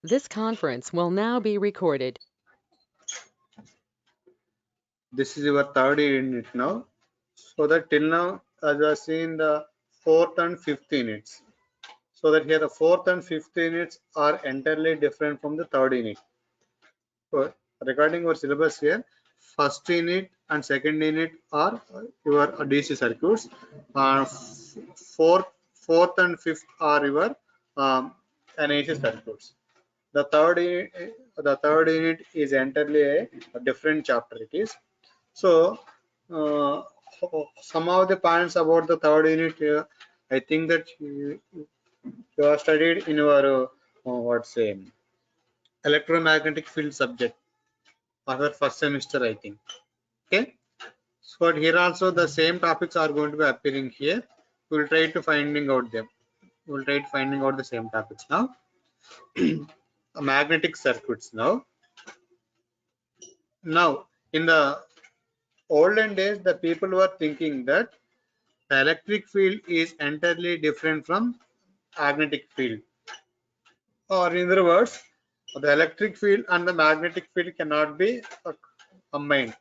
This conference will now be recorded. This is your third unit now. So that till now, as you have seen the fourth and fifth units. So that here the fourth and fifth units are entirely different from the third unit. So regarding your syllabus here, first unit and second unit are your DC circuits. Fourth, fourth and fifth are your AC circuits. The third unit is entirely a different chapter. It is so. Uh, some of the points about the third unit, I think that you have studied in your what say electromagnetic field subject for the first semester, I think. Okay. So here also the same topics are going to be appearing here. We'll try to finding out them. We'll try to finding out the same topics now. Magnetic circuits now. Now in the olden days, the people were thinking that the electric field is entirely different from magnetic field. Or in other words, the electric field and the magnetic field cannot be combined.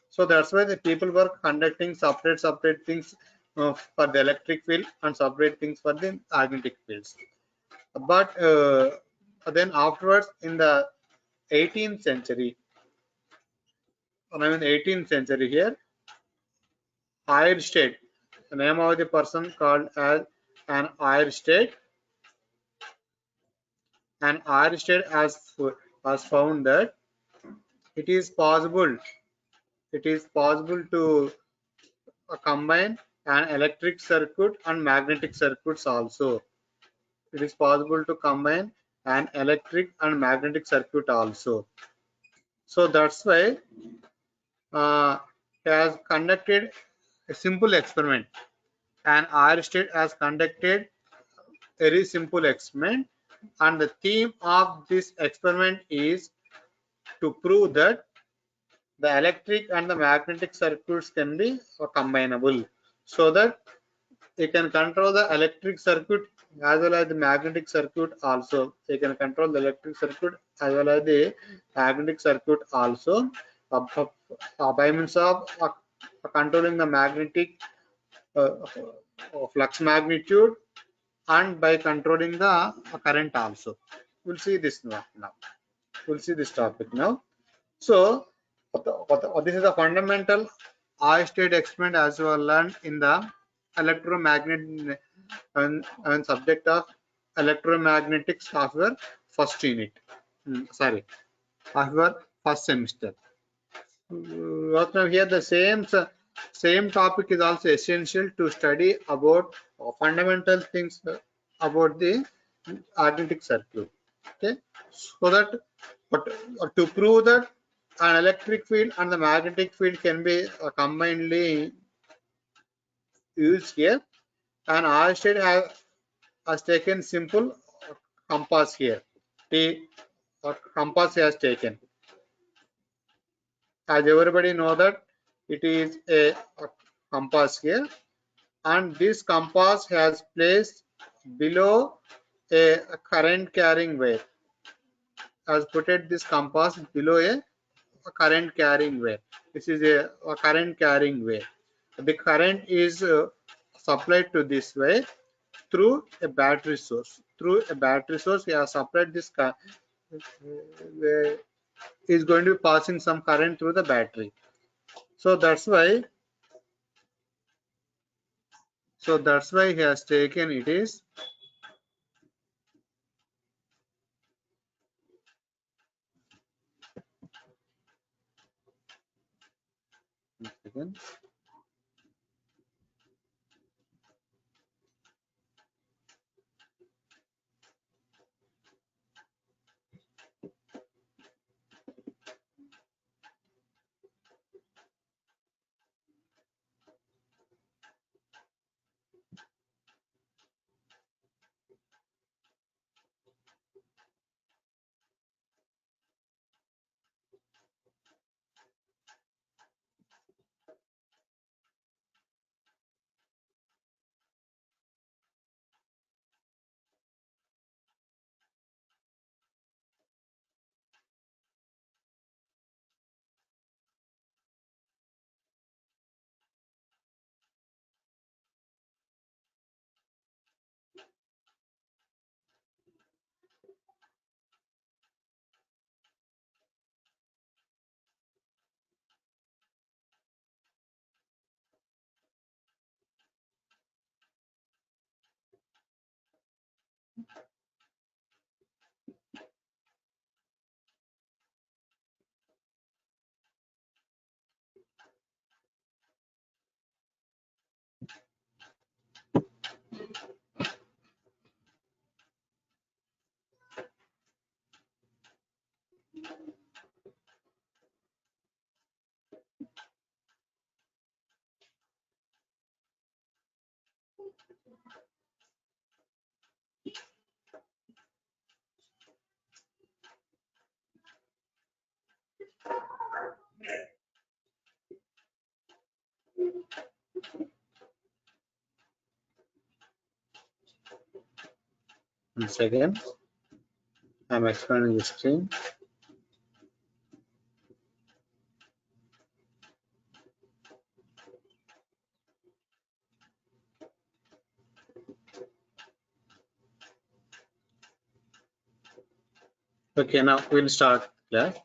So that's why the people were conducting separate things for the electric field and separate things for the magnetic fields. But then afterwards, in the 18th century, I mean 18th century here, Eirsted, the name of the person called as an Eirsted, and Eirsted has found that it is possible to combine an electric circuit and magnetic circuits also. It is possible to combine an electric and magnetic circuit also. So that's why he has conducted a simple experiment, and Eirsted has conducted a very simple experiment, and the theme of this experiment is to prove that the electric and the magnetic circuits can be combinable, so that you can control the electric circuit as well as the magnetic circuit also. You can control the electric circuit as well as the magnetic circuit also by means of controlling the magnetic uh, flux magnitude and by controlling the current also. We'll see this now. We'll see this topic now. So this is the fundamental I-state experiment as you have learned in the electromagnet and subject of electromagnetics of your first unit. Sorry, of your first semester. What now here the same topic is also essential to study about fundamental things about the magnetic circuit. Okay, so that but to prove that an electric field and the magnetic field can be combinedly used here, and Oersted has taken simple compass here. The compass he has taken. As everybody know that it is a compass here, and this compass has placed below a current carrying wire. Has put this compass below a current carrying wire. This is a current carrying wire. The current is supplied to this way through a battery source. Through a battery source, we have supplied this is going to be passing some current through the battery. So that's why he has taken it is again. Once again, I'm expanding the screen. Okay, now we'll start class.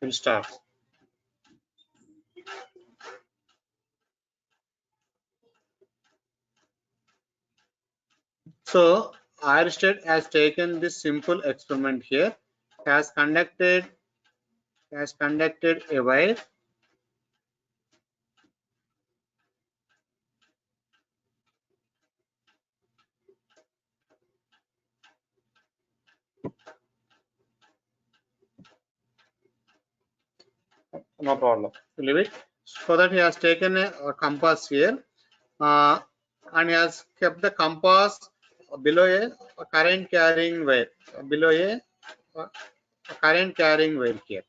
We'll start. So Aristotle has taken this simple experiment here, has conducted a wire no problem. Leave it. So that he has taken a compass here and he has kept the compass below a current carrying wire, below a current carrying wire here.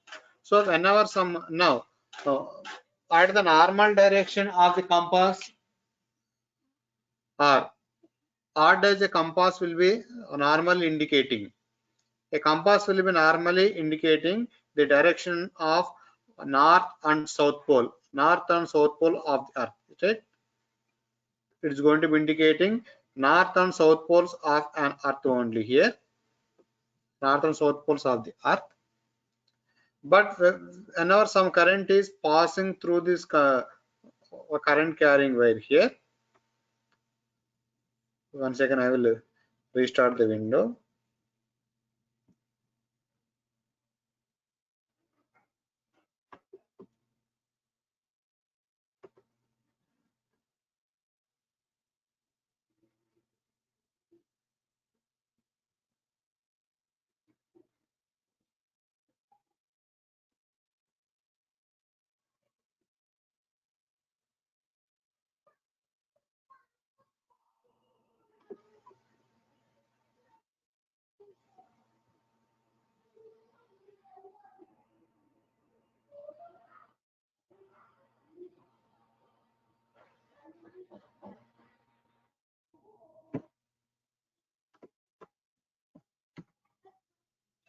So whenever some now at the normal direction of the compass or does a compass will be normally indicating. A compass will be normally indicating the direction of north and south pole of the earth, right? It is going to be indicating north and south poles of an earth only here, north and south poles of the earth. But whenever some current is passing through this current carrying wire here, 1 second, I will restart the window.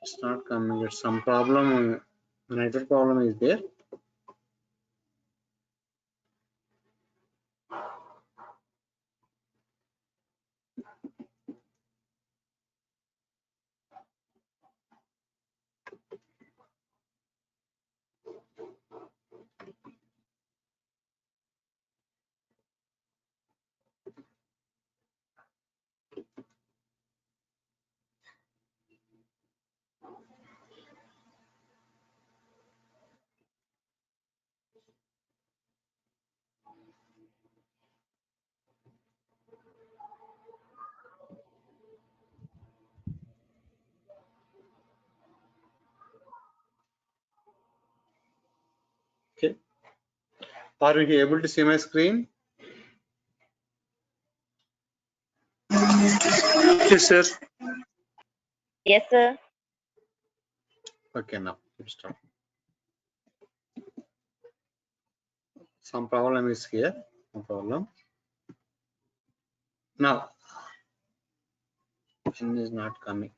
It's not coming. It's some problem. Network problem is there. Okay. Are you able to see my screen? Yes, sir. Yes, sir. Okay, now we'll start. Some problem is here. No problem. Now, pin is not coming.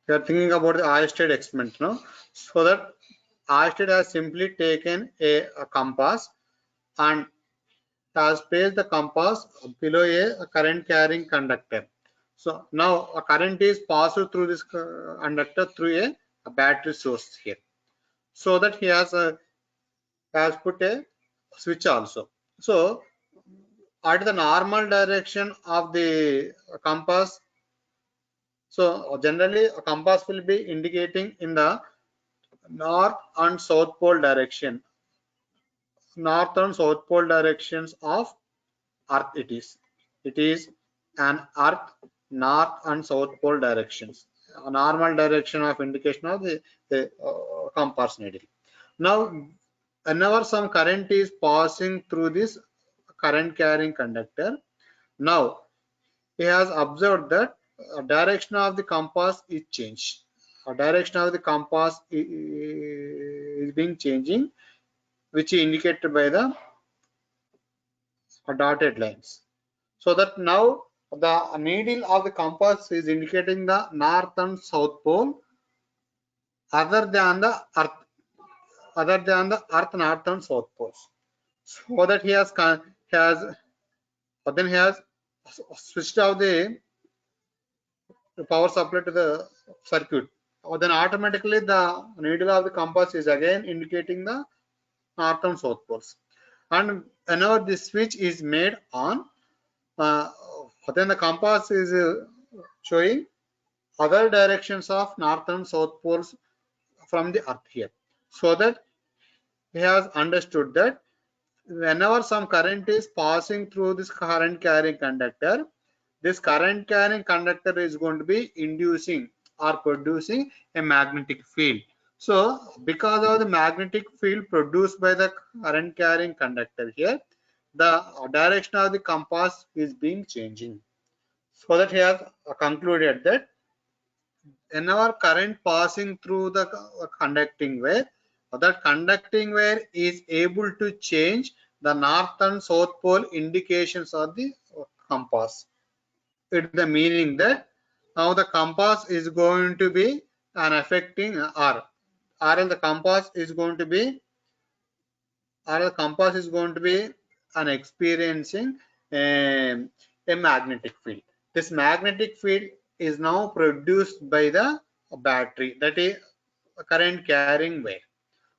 We are thinking about the Oersted experiment, no? So that Oersted has simply taken a compass and has placed the compass below a current carrying conductor. So now a current is passed through this conductor through a battery source here. So that he has put a switch also. So at the normal direction of the compass, so generally a compass will be indicating in the north and south pole direction north and south pole directions of Earth. It is an Earth north and south pole directions. A normal direction of indication of the compass needle. Now, whenever some current is passing through this current carrying conductor, now he has observed that direction of the compass is changed. Direction of the compass is being changing, which is indicated by the dotted lines. So that now the needle of the compass is indicating the north and south pole other than the north and south poles. So that he has switched off the power supply to the circuit. Then automatically the needle of the compass is again indicating the north and south poles. And whenever this switch is made on, then the compass is showing other directions of north and south poles from the earth here. So that he has understood that whenever some current is passing through this current carrying conductor, this current carrying conductor is going to be inducing or producing a magnetic field. So because of the magnetic field produced by the current carrying conductor here, the direction of the compass is being changing. So that he has concluded that whenever current passing through the conducting wire, that conducting wire is able to change the north and south pole indications of the compass. It's the meaning that now the compass is going to be an affecting or the compass is going to be an experiencing a magnetic field. This magnetic field is now produced by the battery, that is a current carrying wire.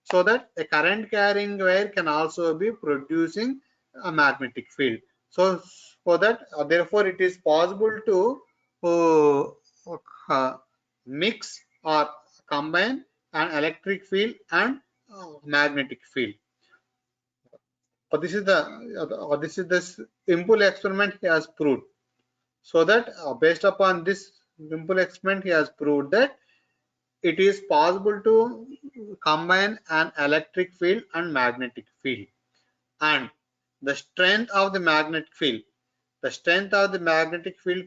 So that a current carrying wire can also be producing a magnetic field. So for that, therefore, it is possible to mix or combine an electric field and magnetic field. This is the simple experiment he has proved. So that based upon this simple experiment, he has proved that it is possible to combine an electric field and magnetic field. And the strength of the magnetic field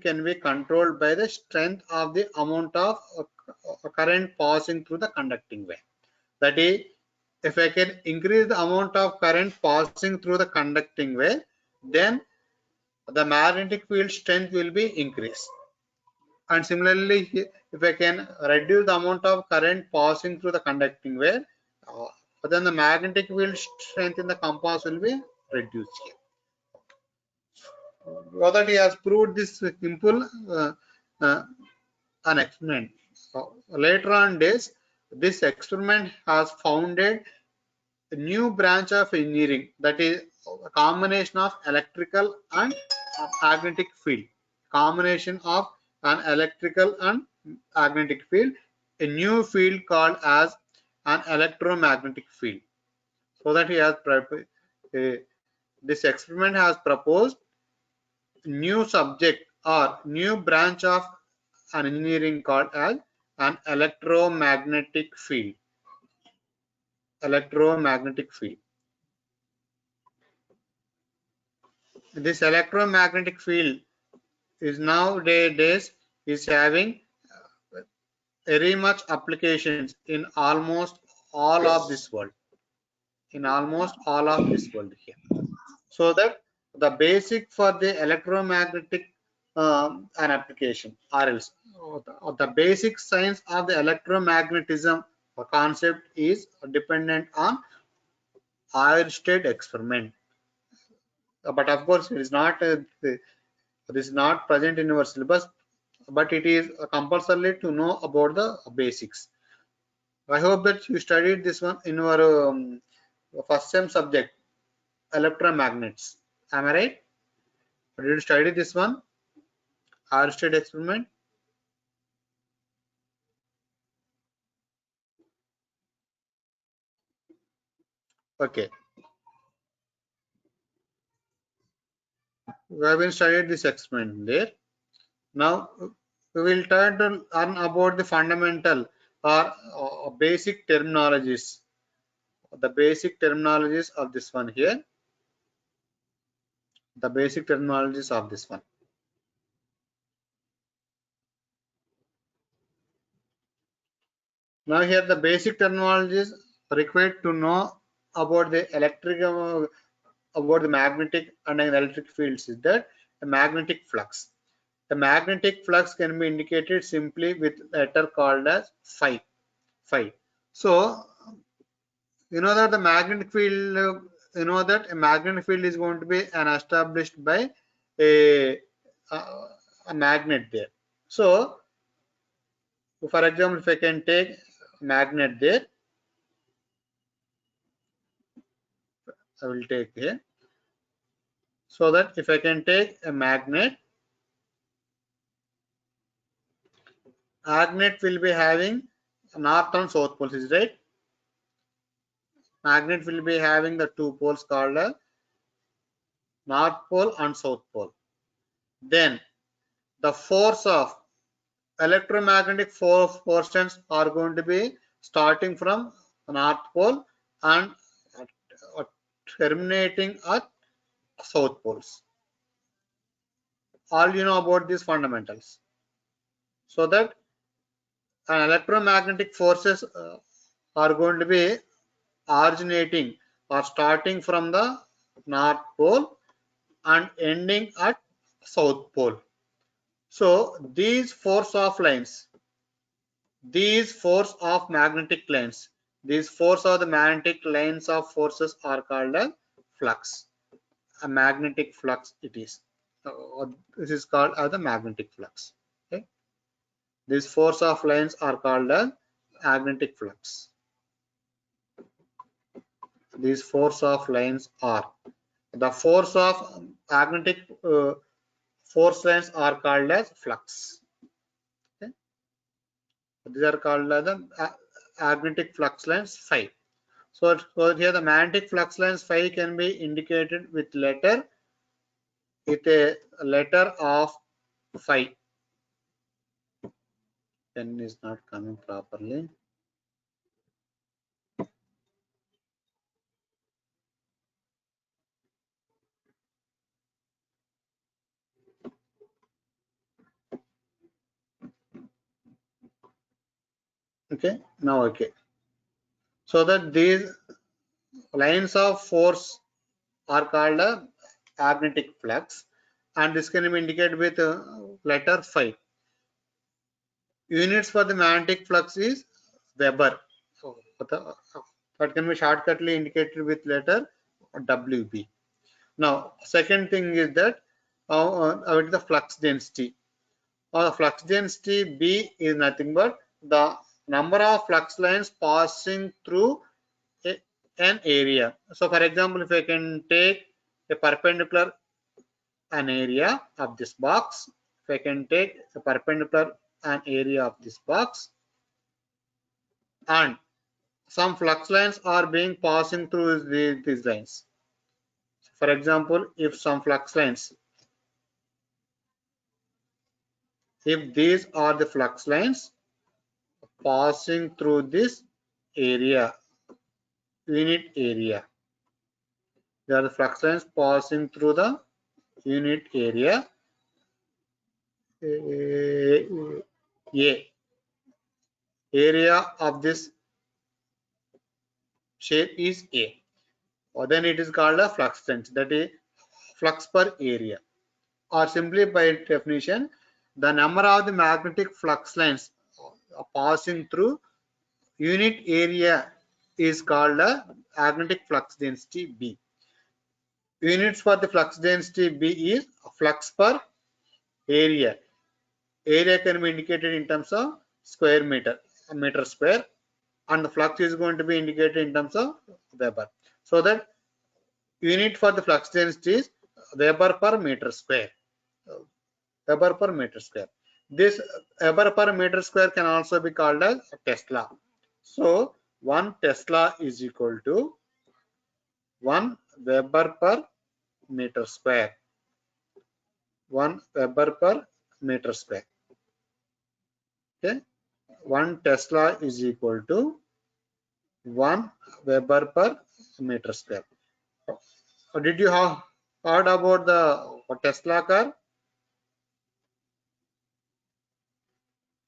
can be controlled by the strength of the amount of current passing through the conducting wire. That is, if I can increase the amount of current passing through the conducting wire, then the magnetic field strength will be increased. And similarly, if I can reduce the amount of current passing through the conducting wire, then the magnetic field strength in the compass will be reduced here. Whether he has proved this simple an experiment. Later on days, this experiment has founded a new branch of engineering, that is a combination of electrical and magnetic field. Combination of an electrical and magnetic field, a new field called as an electromagnetic field. So that he has this experiment has proposed new subject or new branch of an engineering called as an electromagnetic field. Electromagnetic field. This electromagnetic field is nowadays is having very much applications in almost all of this world. Here. So that the basic for the electromagnetic an application, or else the basic science of the electromagnetism concept is dependent on Oersted experiment. But of course, it is not this is not present in our syllabus, but it is compulsory to know about the basics. I hope that you studied this one in your first sem subject, electromagnets. Am I right? Did you study this one, Oersted experiment? Okay. We have been studied this experiment there. Now we will try to learn about the fundamental or basic terminologies. The basic terminologies of this one here. The basic terminologies of this one. Now here the basic terminologies required to know about the about the magnetic and electric fields is that a magnetic flux. The magnetic flux can be indicated simply with a letter called as phi. Phi. So you know that the magnetic field, you know that a magnetic field is going to be established by a, a magnet there. So for example, if I can take magnet there, I will take here. So that if I can take a magnet will be having north and south poles, is right? Magnet will be having the two poles called north pole and south pole. Then the force of electromagnetic forces are going to be starting from north pole and terminating at south poles. All you know about these fundamentals. So that an electromagnetic forces are going to be originating or starting from the north pole and ending at south pole. So these force of lines, these force of magnetic lines, these force of the magnetic lines of forces are called a flux. A magnetic flux it is. This is called as the magnetic flux. Okay. These force of lines are called a magnetic flux. These force of lines are the force of magnetic force lines are called as flux. Okay. These are called as the magnetic flux lines phi. So here the magnetic flux lines phi can be indicated with a letter of phi. Pen is not coming properly. Okay, now okay. So that these lines of force are called a magnetic flux, and this can be indicated with letter phi. Units for the magnetic flux is Weber. So that can be shortcutly indicated with letter WB. Now, second thing is that the flux density. The flux density B is nothing but the number of flux lines passing through an area. So, for example, if I can take a perpendicular an area of this box, if I can take a perpendicular an area of this box, and some flux lines are being passing through these lines. For example, if some flux lines, if these are the flux lines passing through this area, unit area, they are the flux lines passing through the unit area A. Area of this shape is A. Or then it is called a flux density, that is flux per area. Or simply by definition, the number of the magnetic flux lines passing through unit area is called a magnetic flux density B. Units for the flux density B is flux per area. Area can be indicated in terms of square meter, meter square, and the flux is going to be indicated in terms of Weber. So that unit for the flux density is Weber per meter square. Weber per meter square. This Weber per meter square can also be called as Tesla. So 1 Tesla is equal to 1 Weber per meter square. 1 Weber per meter square. Okay, 1 Tesla is equal to 1 Weber per meter square. Did you have heard about the Tesla car?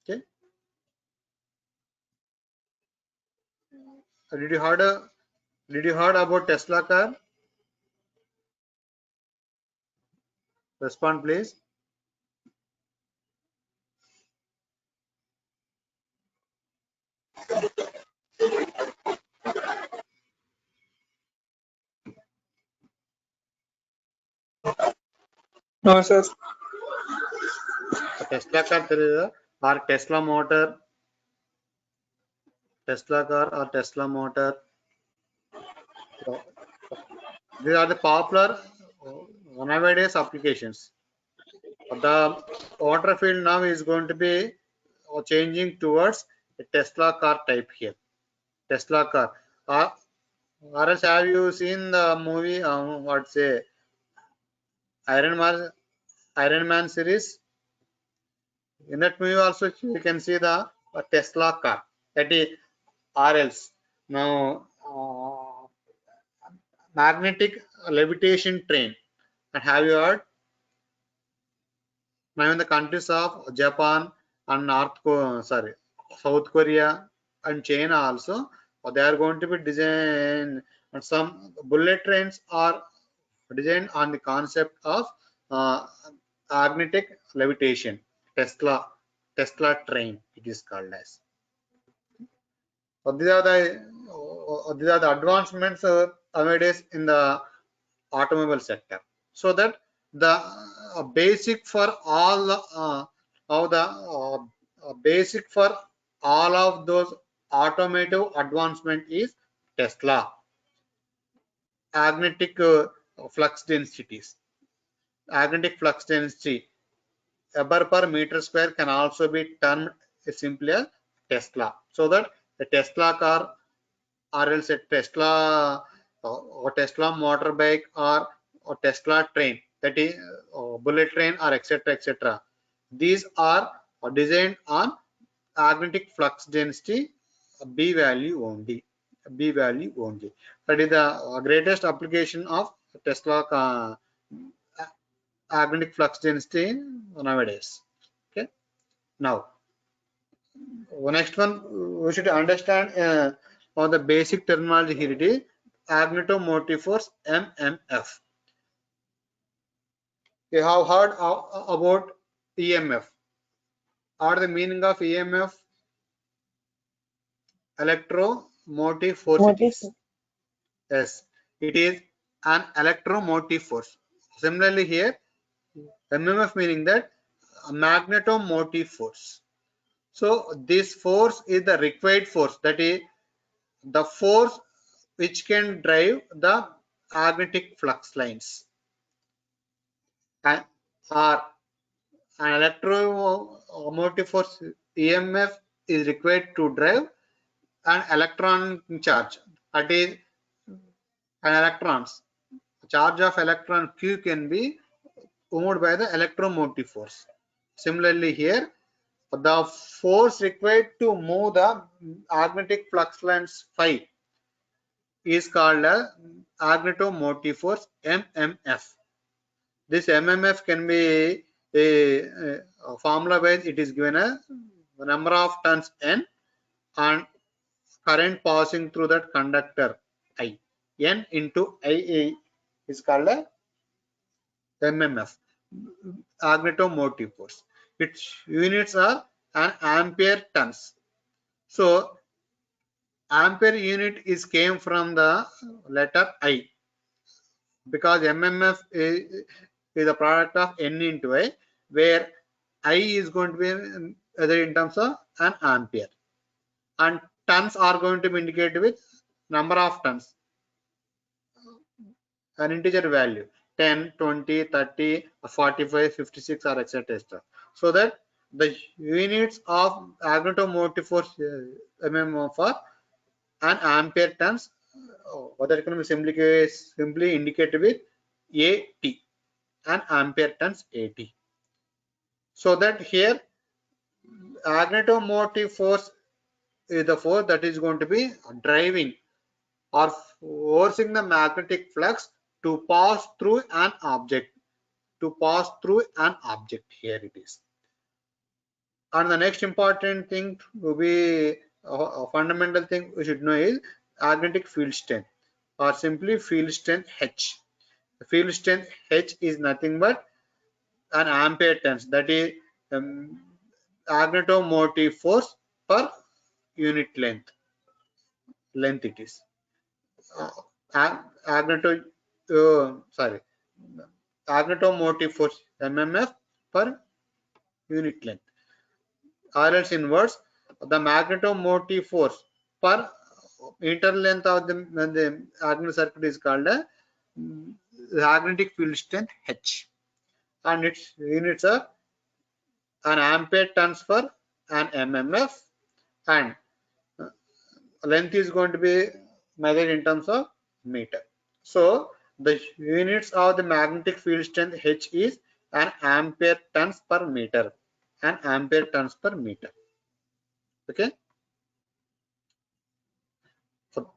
Okay, did you heard about Tesla car? Respond please. No, sir. Tesla car or Tesla motor, Tesla car or Tesla motor. These are the popular nowadays applications. The water field now is going to be changing towards a Tesla car type here. Tesla car. Or else have you seen the movie? What say Iron Man? Iron Man series. In that movie also you can see the Tesla car. That is RLs. Now magnetic levitation train. And have you heard? Now in the countries of Japan and South Korea and China also, they are going to be designed, and some bullet trains are designed on the concept of uh, magnetic levitation. Tesla train it is called as. So these are the advancements nowadays in the automobile sector, so that the basic for all of the basic for all of those automotive advancement is Tesla. Magnetic flux densities, magnetic flux density Weber per meter square can also be termed simply as Tesla, so that the Tesla car or else a Tesla or Tesla motorbike or Tesla train, that is bullet train or etc. These are designed on magnetic flux density B value only. B value only. That is the greatest application of Tesla magnetic flux density nowadays. Okay. Now, next one we should understand on the basic terminology here. It is magnetomotive force MMF. You have heard about EMF. Or the meaning of EMF? Electromotive force it is. Yes, it is an electromotive force. Similarly here, MMF meaning that magnetomotive force. So this force is the required force, that is the force which can drive the magnetic flux lines. And or an electromotive force EMF is required to drive an electron charge. That is an electrons. Charge of electron Q can be moved by the electromotive force. Similarly here, the force required to move the magnetic flux lines phi is called a magnetomotive force MMF. This MMF can be a formula wise, it is given a number of turns N and current passing through that conductor I. N into IA is called a MMF, magnetomotive force. Its units are an ampere turns. So ampere unit is came from the letter I, because MMF is a product of N into I, where I is going to be in terms of an ampere, and tons are going to be indicated with number of tons, an integer value 10, 20, 30, 45, 56 or etc. So that the units of magnetomotive force mm for an ampere turns, whether it can be simply indicated with AT. and ampere turns AT. So that here magnetomotive force is the force that is going to be driving or forcing the magnetic flux to pass through an object. Here it is. And the next important thing to be a fundamental thing we should know is magnetic field strength, or simply field strength H. The field strength H is nothing but an ampere turns, that is magnetomotive force per unit length it is. Magnetomotive force mmf per unit length, or else in words, the magnetomotive force per meter length of the magnetic circuit is called a magnetic field strength H, and its units are an ampere turns per an mmf, and length is going to be measured in terms of meter. So the units of the magnetic field strength H is an ampere turns per meter. Okay. So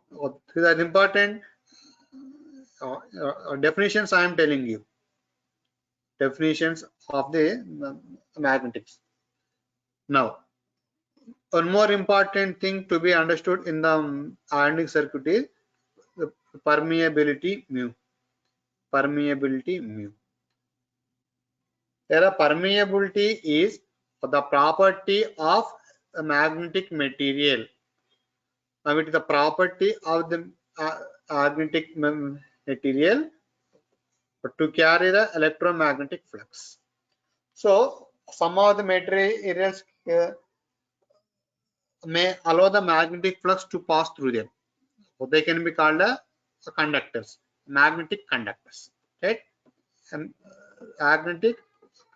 these are important definitions I am telling you. Definitions of the magnetics. Now, one more important thing to be understood in the ionic circuit is the permeability mu. There are permeability is the property of a magnetic material. Now it is the property of the magnetic material to carry the electromagnetic flux. So some of the materials may allow the magnetic flux to pass through them. So they can be called conductors, magnetic conductors, right? And magnetic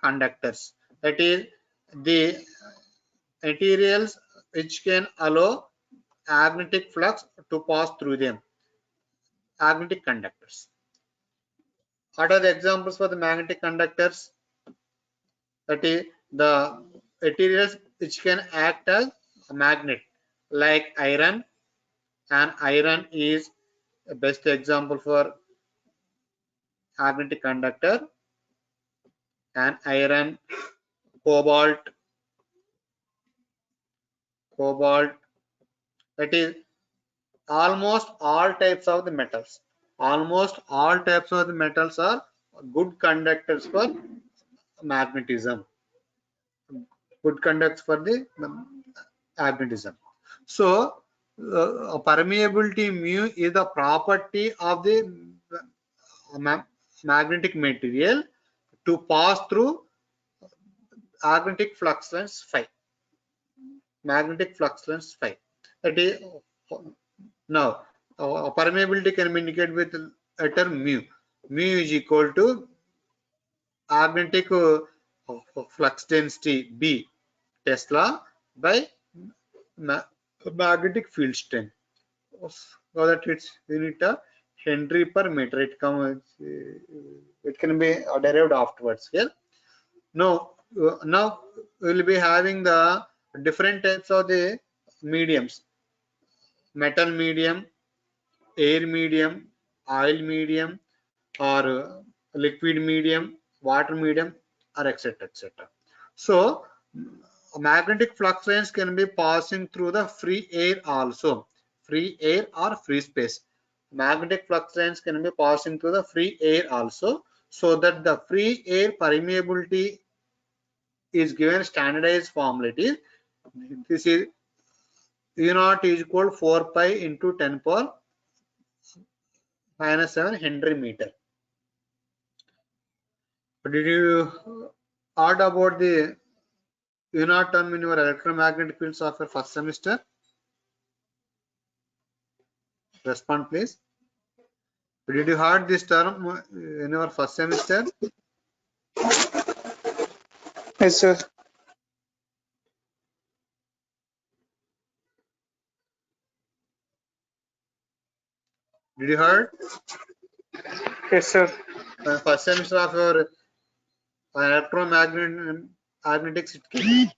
conductors, that is the materials which can allow magnetic flux to pass through them, magnetic conductors. What are the examples for the magnetic conductors? That is the materials which can act as a magnet, like iron, and iron is the best example for magnetic conductor, and iron, cobalt, that is almost all types of the metals. Almost all types of the metals are good conductors for magnetism. Good conductors for the magnetism. So permeability mu is the property of the magnetic material to pass through magnetic flux lines phi. That is now permeability can be indicated with letter mu. Mu is equal to magnetic flux density B Tesla by magnetic field strength. So that it's unit of Henry per meter. It can be derived afterwards here. Now we'll be having the different types of the mediums: metal medium, air medium, oil medium, or liquid medium, water medium, or etc. So magnetic flux lines can be passing through the free air also. Free air or free space. Magnetic flux lines can be passing through the free air also, so that the free air permeability is given standardized formula. This is U0 is equal 4 pi into 10 power minus 7 Henry meter. Did you heard about the U0 term in your electromagnetic fields of your first semester? Respond please. Did you heard this term in your first semester? Yes, sir. Did you heard? Yes, sir. First semester of your electromagnetics it can be.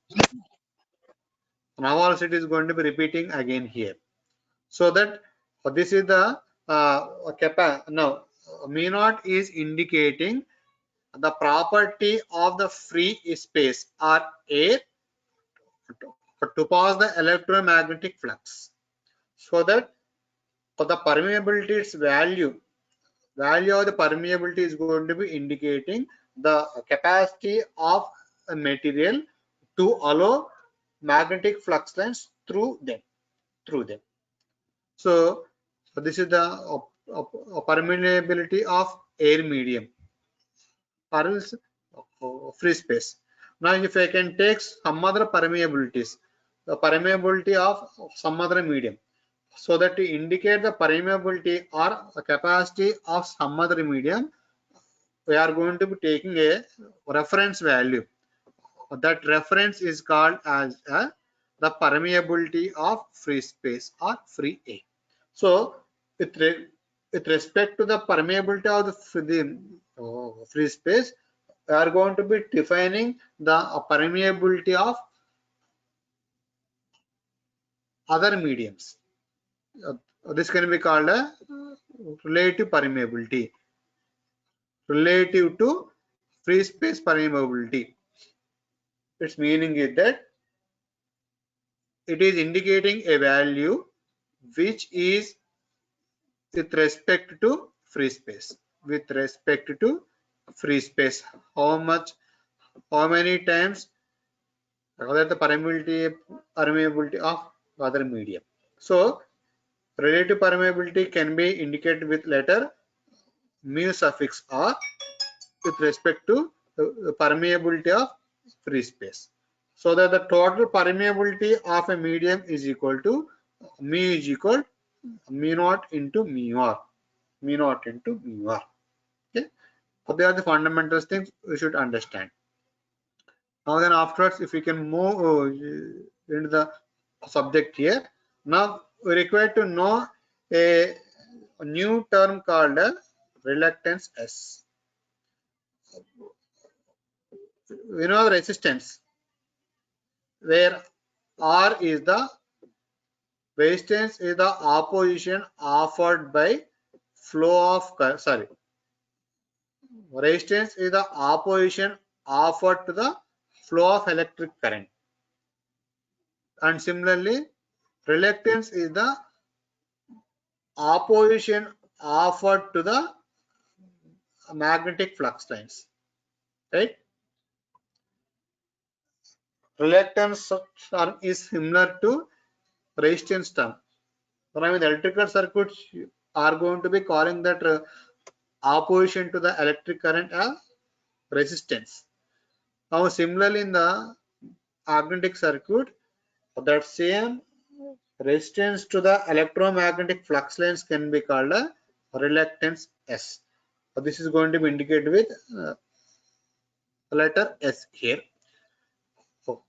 Now also it is going to be repeating again here. So that this is the now mu naught is indicating the property of the free space or air to pass the electromagnetic flux. So that for the permeability, its value of the permeability is going to be indicating the capacity of a material to allow magnetic flux lines through them. So this is the permeability of air medium or else free space. Now if I can take some other permeabilities, the permeability of some other medium, so that to indicate the permeability or capacity of some other medium, we are going to be taking a reference value. That reference is called as the permeability of free space or free air. So with respect to the permeability of the free space, we are going to be defining the permeability of other mediums. This can be called a relative permeability relative to free space permeability. Its meaning is that it is indicating a value which is with respect to free space. With respect to free space, how many times the permeability of other medium. So relative permeability can be indicated with letter mu suffix r with respect to the permeability of free space. So that the total permeability of a medium is equal to mu naught into mu r. Okay. So they are the fundamental things we should understand. Now then afterwards, if we can move into the subject here. Now we require to know a new term called reluctance S. We know the resistance, where R is the resistance is the opposition offered by flow of current. Sorry, resistance is the opposition offered to the flow of electric current, and similarly reluctance is the opposition offered to the magnetic flux lines, right? Reluctance term is similar to resistance term. So I mean, the electrical circuits are going to be calling that opposition to the electric current as resistance. Now similarly in the magnetic circuit, that same resistance to the electromagnetic flux lines can be called a reluctance S. So this is going to be indicated with letter S here. So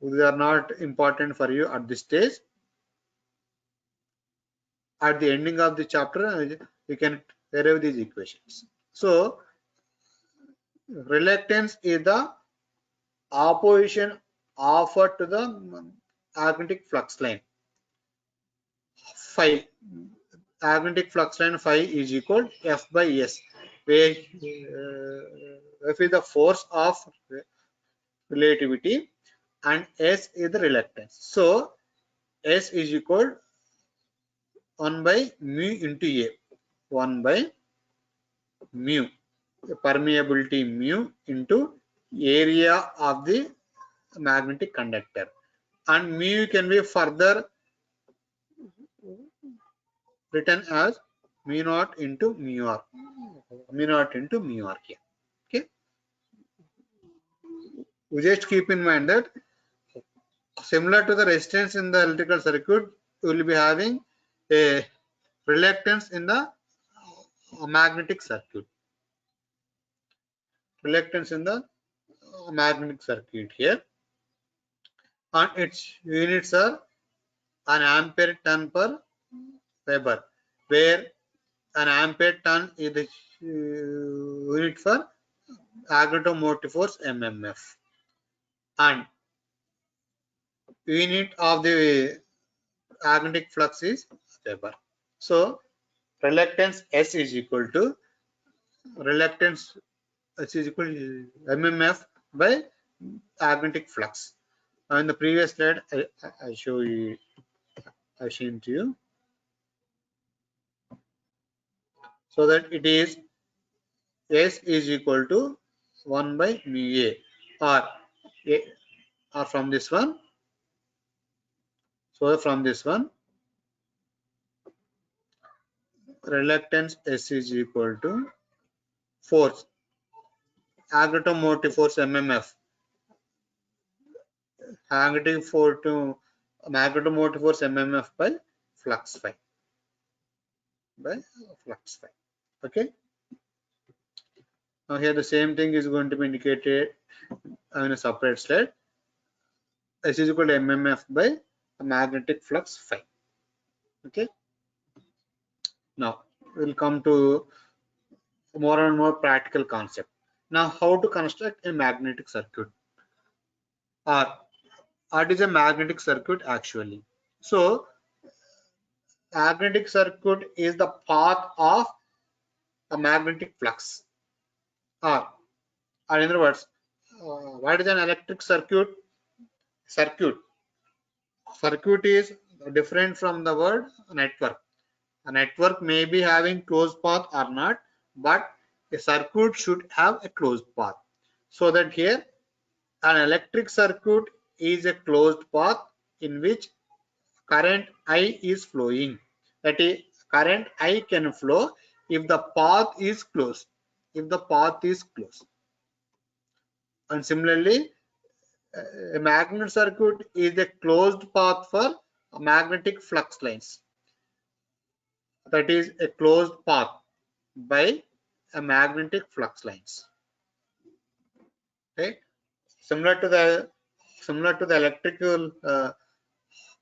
these are not important for you at this stage. At the ending of the chapter, you can derive these equations. So reluctance is the opposition offered to the magnetic flux line. Phi, magnetic flux line phi is equal to F by S, where F is the force of relativity and S is the reluctance. So S is equal 1 by mu into A. 1 by mu, permeability mu into area of the magnetic conductor, and mu can be further written as mu naught into mu r. Here. Okay. We just keep in mind that similar to the resistance in the electrical circuit, we will be having a reluctance in the magnetic circuit. Reluctance in the magnetic circuit here, and its units are an ampere turn per Weber, where an ampere turn is the unit for aggregative force mmf, and unit of the magnetic flux is Weber. So reluctance S is equal to mmf by magnetic flux. In the previous slide, I shown to you, so that it is S is equal to 1 by mu A, or from this one. So from this one, reluctance S is equal to force, aggregative force mmf, magnetic force mmf by flux phi, okay. Now here the same thing is going to be indicated in a separate slide. S is equal to mmf by magnetic flux phi, okay. Now we'll come to more and more practical concept. Now how to construct a magnetic circuit, or what is a magnetic circuit actually? So magnetic circuit is the path of a magnetic flux, or in other words, what is an electric circuit? Circuit is different from the word network. A network may be having closed path or not, but a circuit should have a closed path. So that here an electric circuit is a closed path in which current I is flowing. That is, current I can flow if the path is closed. And similarly, a magnetic circuit is a closed path for magnetic flux lines. That is a closed path by a magnetic flux lines. Okay, similar to the electrical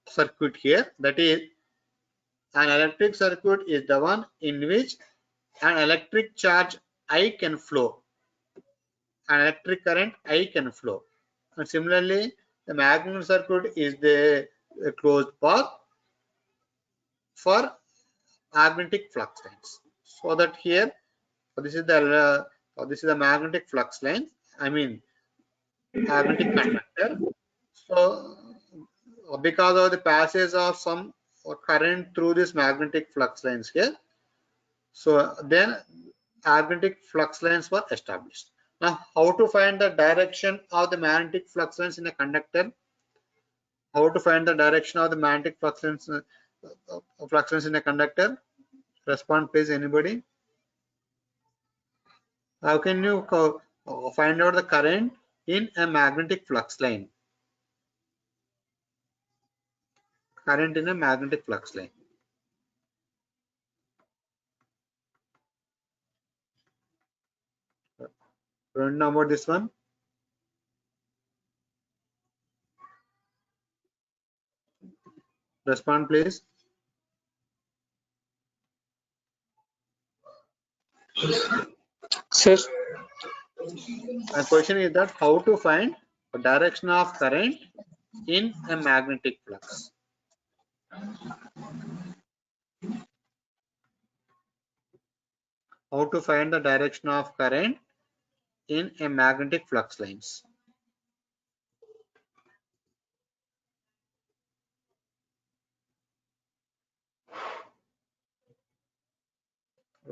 circuit here. That is, an electric circuit is the one in which an electric charge I can flow, an electric current I can flow. And similarly, the magnetic circuit is the closed path for magnetic flux lines. So that here, this is the magnetic flux line. I mean magnetic conductor. So because of the passage of some current through this magnetic flux lines here, so then magnetic flux lines were established. Now how to find the direction of the magnetic flux lines in a conductor? How to find the direction of the magnetic flux lines in a conductor? Respond please, anybody. How can you find out the current in a magnetic flux line? Current in a magnetic flux line. Don't know about this one? Respond please. Sir, My question is that how to find the direction of current in a magnetic flux. How to find the direction of current in a magnetic flux lines.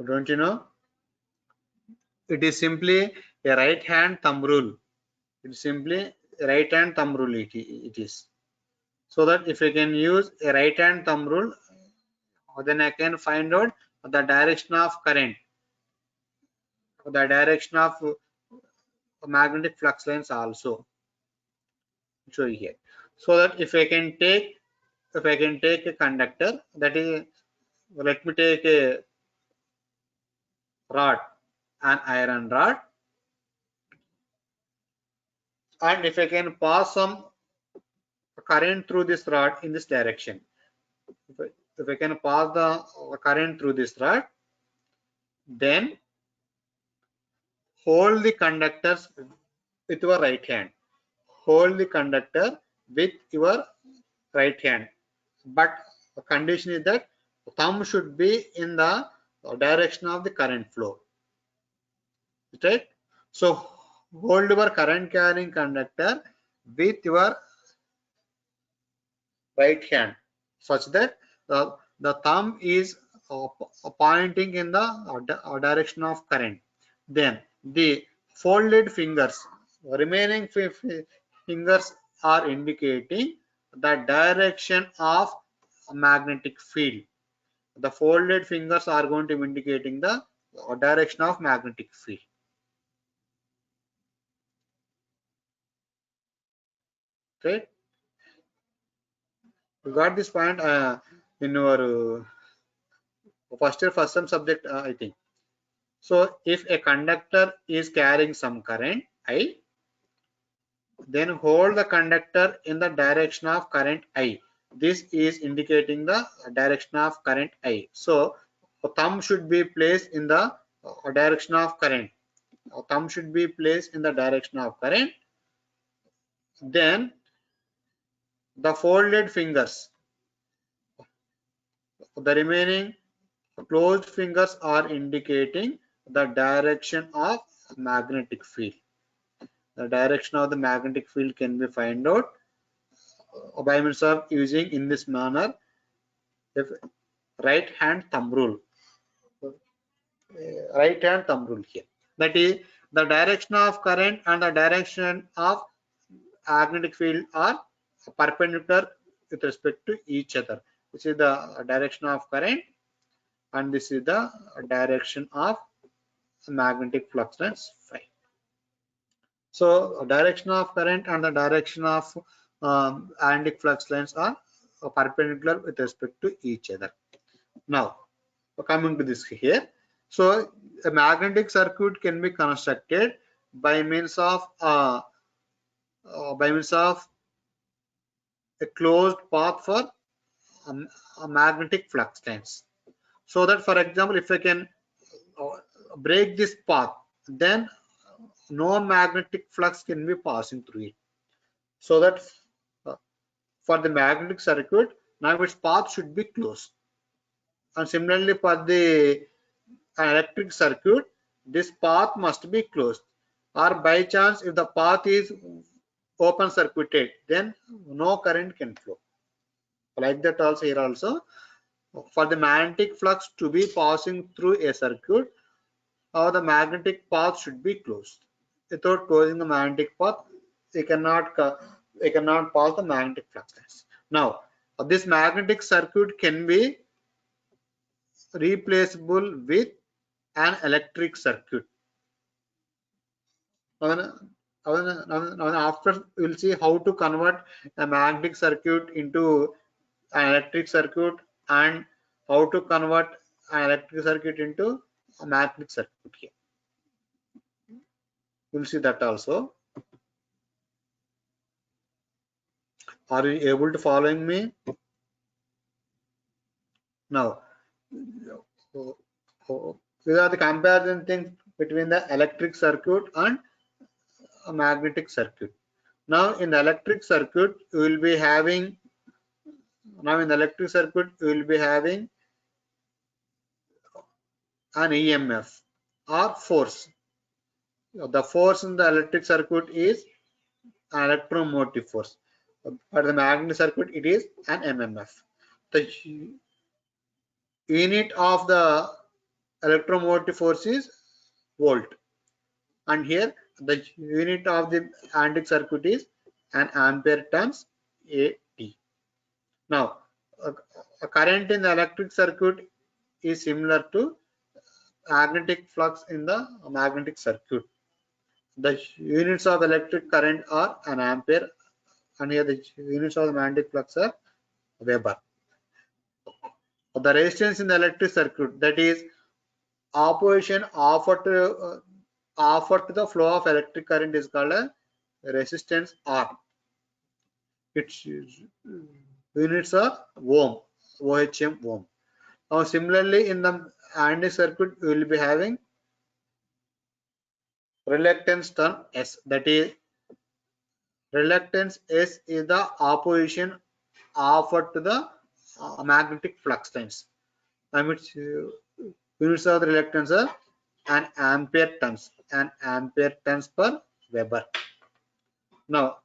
Don't you know? It is simply a right hand thumb rule. It is simply a right hand thumb rule. It is. So that if I can use a right hand thumb rule, then I can find out the direction of current, the direction of magnetic flux lines also. Show you here. So that if I can take a conductor, that is, let me take a rod, an iron rod, and if I can pass some current through this rod in this direction, if I can pass the current through this rod, then hold the conductors with your right hand. Hold the conductor with your right hand. But the condition is that thumb should be in the direction of the current flow. Right? So hold your current carrying conductor with your right hand such that the thumb is pointing in the direction of current. Then the folded fingers, remaining fingers are indicating the direction of magnetic field. The folded fingers are going to be indicating the direction of magnetic field. Right? You got this point in your first year first sem subject, I think. So if a conductor is carrying some current I, then hold the conductor in the direction of current I. This is indicating the direction of current I. So thumb should be placed in the direction of current. Thumb should be placed in the direction of current. Then the folded fingers, the remaining closed fingers are indicating the direction of magnetic field. The direction of the magnetic field can be found out by means of using in this manner if right hand thumb rule. Right hand thumb rule here. That is the direction of current and the direction of magnetic field are perpendicular with respect to each other. This is the direction of current and this is the direction of magnetic flux lines phi. So direction of current and the direction of magnetic flux lines are perpendicular with respect to each other. Now coming to this here, so a magnetic circuit can be constructed by means of a closed path for a magnetic flux lines. So that, for example, if I can break this path, then no magnetic flux can be passing through it. So that for the magnetic circuit, now its path should be closed. And similarly for the electric circuit, this path must be closed. Or by chance, if the path is open circuited, then no current can flow. Like that also here also, for the magnetic flux to be passing through a circuit, or the magnetic path should be closed. Without closing the magnetic path, they cannot pass the magnetic flux lines. Now, this magnetic circuit can be replaceable with an electric circuit. After we'll see how to convert a magnetic circuit into an electric circuit and how to convert an electric circuit into a magnetic circuit here. We'll see that also. Are you able to following me? Now, these are the comparison things between the electric circuit and a magnetic circuit. Now, in the electric circuit, we will be having an EMF or force. The force in the electric circuit is an electromotive force. For the magnetic circuit, it is an MMF. The unit of the electromotive force is volt, and here the unit of the magnetic circuit is an ampere turns AT. Now, a current in the electric circuit is similar to magnetic flux in the magnetic circuit. The units of electric current are an ampere, and here the units of the magnetic flux are Weber. The resistance in the electric circuit, that is opposition offered to the flow of electric current, is called a resistance R. Its units are ohm, OHM, ohm. Now similarly in the magnetic circuit we will be having reluctance term S. That is, reluctance S is the opposition offered to the magnetic flux lines. I mean, units of the reluctance are an ampere turns per Weber. Now,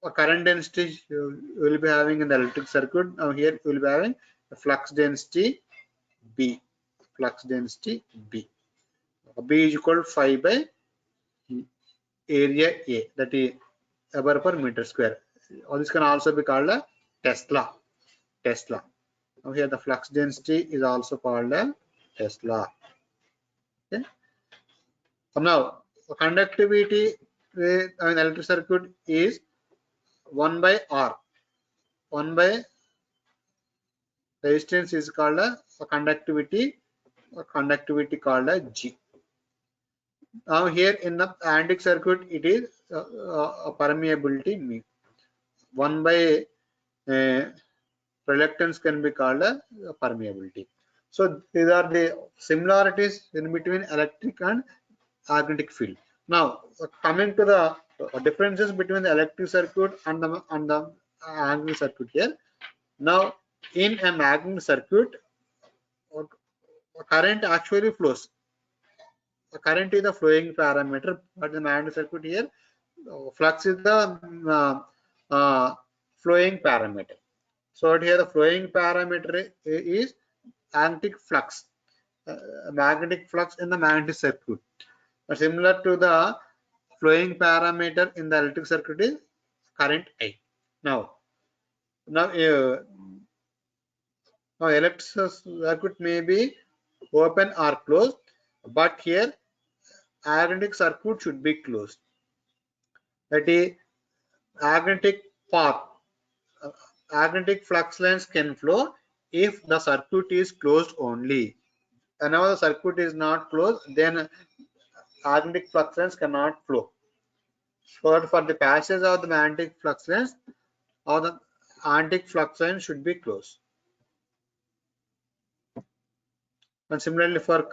a current density you will be having in the electric circuit. Now here you will be having the flux density B. Flux density B. B is equal to 5 by area A, that is Weber per meter square. Or this can also be called a Tesla. Now here the flux density is also called a Tesla. Okay. So now conductivity in electric circuit is 1 by R. 1 by resistance is called a conductivity called a G. Now here in the analytic circuit it is permeability mu. 1 by reluctance can be called a permeability. So these are the similarities in between electric and magnetic field. Now coming to the differences between the electric circuit and the magnetic circuit here. Now in a magnetic circuit, current actually flows. The current is the flowing parameter, but the magnetic circuit here, flux is the flowing parameter. So here the flowing parameter is magnetic flux, magnetic flux in the magnetic circuit. Similar to the flowing parameter in the electric circuit is current I. Now electric circuit may be open or closed, but here magnetic circuit should be closed. That is, magnetic path, magnetic flux lines can flow if the circuit is closed only. Whenever the circuit is not closed, then magnetic flux lines cannot flow. So for the passage of the magnetic flux lines, or the magnetic flux line should be closed. And similarly for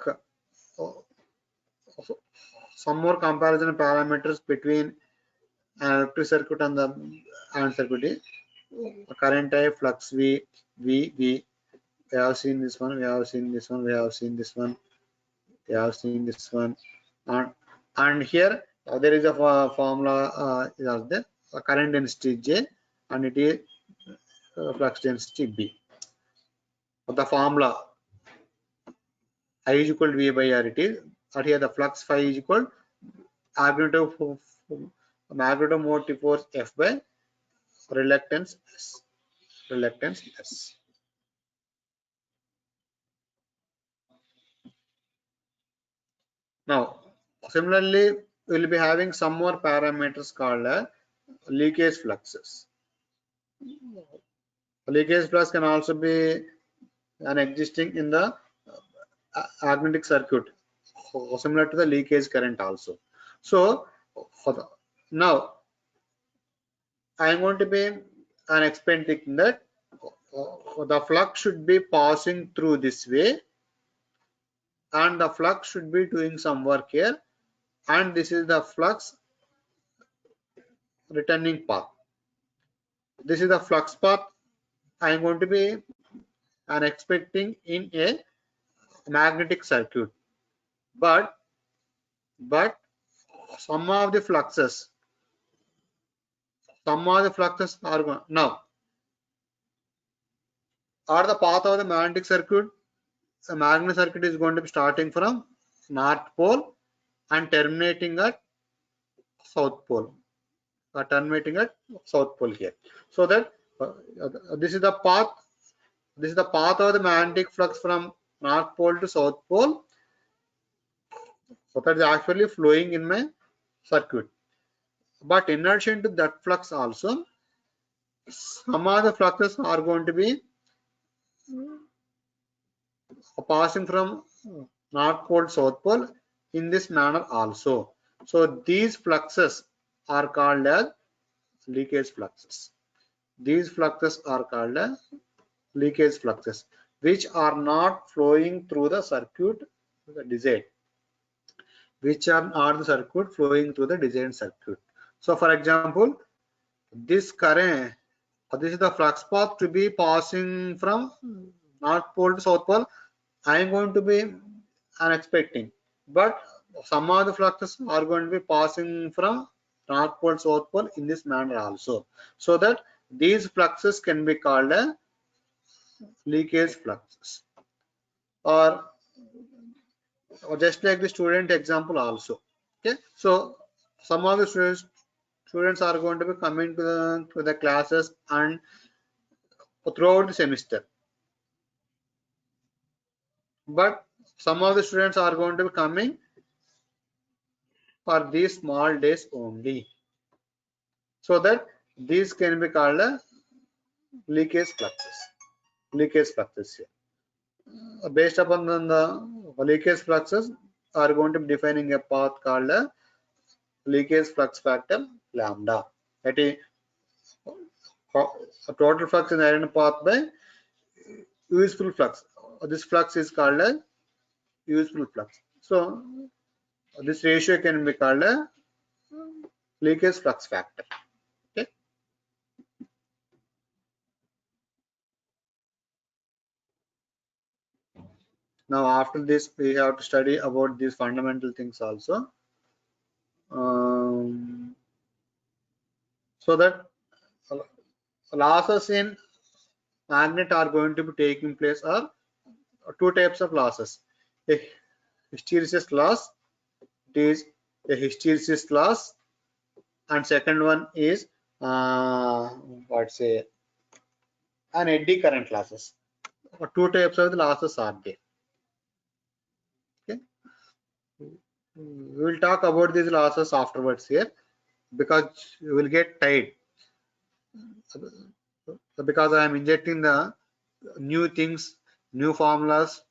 some more comparison parameters between an electric circuit and the magnetic circuit is current type, flux V. We have seen this one, we have seen this one, we have seen this one, we have seen this one, and here there is a formula is there, current density J, and it is flux density B. The formula I is equal to V by R it is, and here the flux phi is equal magnetomotive force F by reluctance S. Now similarly we will be having some more parameters called leakage fluxes. Leakage flux can also be existing in the magnetic circuit, similar to the leakage current also. So now I am going to be expecting that the flux should be passing through this way, and the flux should be doing some work here, and this is the flux returning path. This is the flux path I am going to be expecting in a magnetic circuit, but some of the fluxes are going now are the path of the magnetic circuit. The magnetic circuit is going to be starting from north pole and terminating at south pole. Here, so that this is the path. This is the path of the magnetic flux from north pole to south pole. So that is actually flowing in my circuit. But in addition to that flux also, some of the fluxes are going to be passing from north pole to south pole in this manner also. So these fluxes are called as leakage fluxes. These fluxes are called as leakage fluxes, which are not flowing through the circuit desired. which are the circuit flowing through the desired circuit. So for example, this current, this is the flux path to be passing from north pole to south pole. I am going to be unexpecting, but some of the fluxes are going to be passing from north pole south pole in this manner also, so that these fluxes can be called a leakage fluxes, or just like the student example also. Okay, so some of the students are going to be coming to the classes and throughout the semester, but some of the students are going to be coming for these small days only, so that these can be called a leakage fluxes. Leakage fluxes here. Based upon the leakage fluxes are going to be defining a path called a leakage flux factor lambda. That is a total flux in the iron path by useful flux. This flux is called a useful flux. So this ratio can be called a leakage flux factor. Okay. Now after this we have to study about these fundamental things also. So that losses in magnet are going to be taking place are two types of losses. A hysteresis loss, it is a hysteresis loss, and second one is what's say an eddy current losses. Two types of the losses are there. Okay, we will talk about these losses afterwards here, because you will get tired, because I am injecting the new things, new formulas,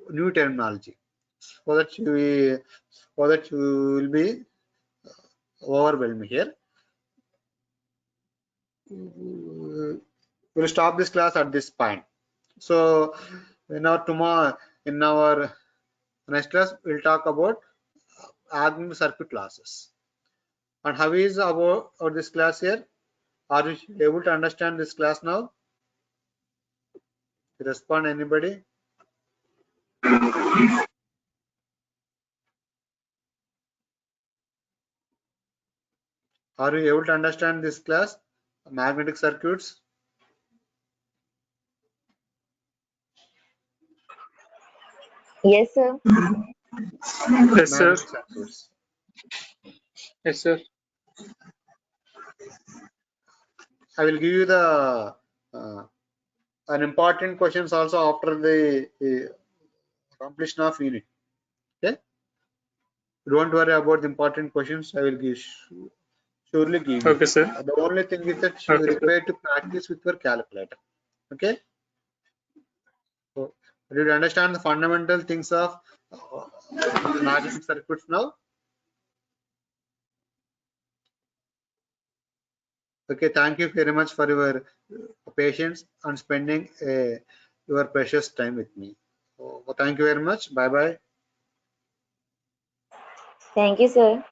new terminology, so that you will be overwhelmed here. We'll stop this class at this point. So in our next class, we'll talk about augmented circuit losses. And how is about this class here? Are you able to understand this class now? Respond anybody? Are you able to understand this class? Magnetic circuits? Yes, sir. Yes, sir. Magnetic circuits. Yes, sir. I will give you the an important questions also after the completion of unit. Okay, don't worry about the important questions. I will surely give you. Okay, sir. The only thing is that you Okay, sir. require to practice with your calculator. Okay, so did you understand the fundamental things of magnetic circuits now? Okay, thank you very much for your patience and spending your precious time with me. So, thank you very much. Bye bye. Thank you, sir.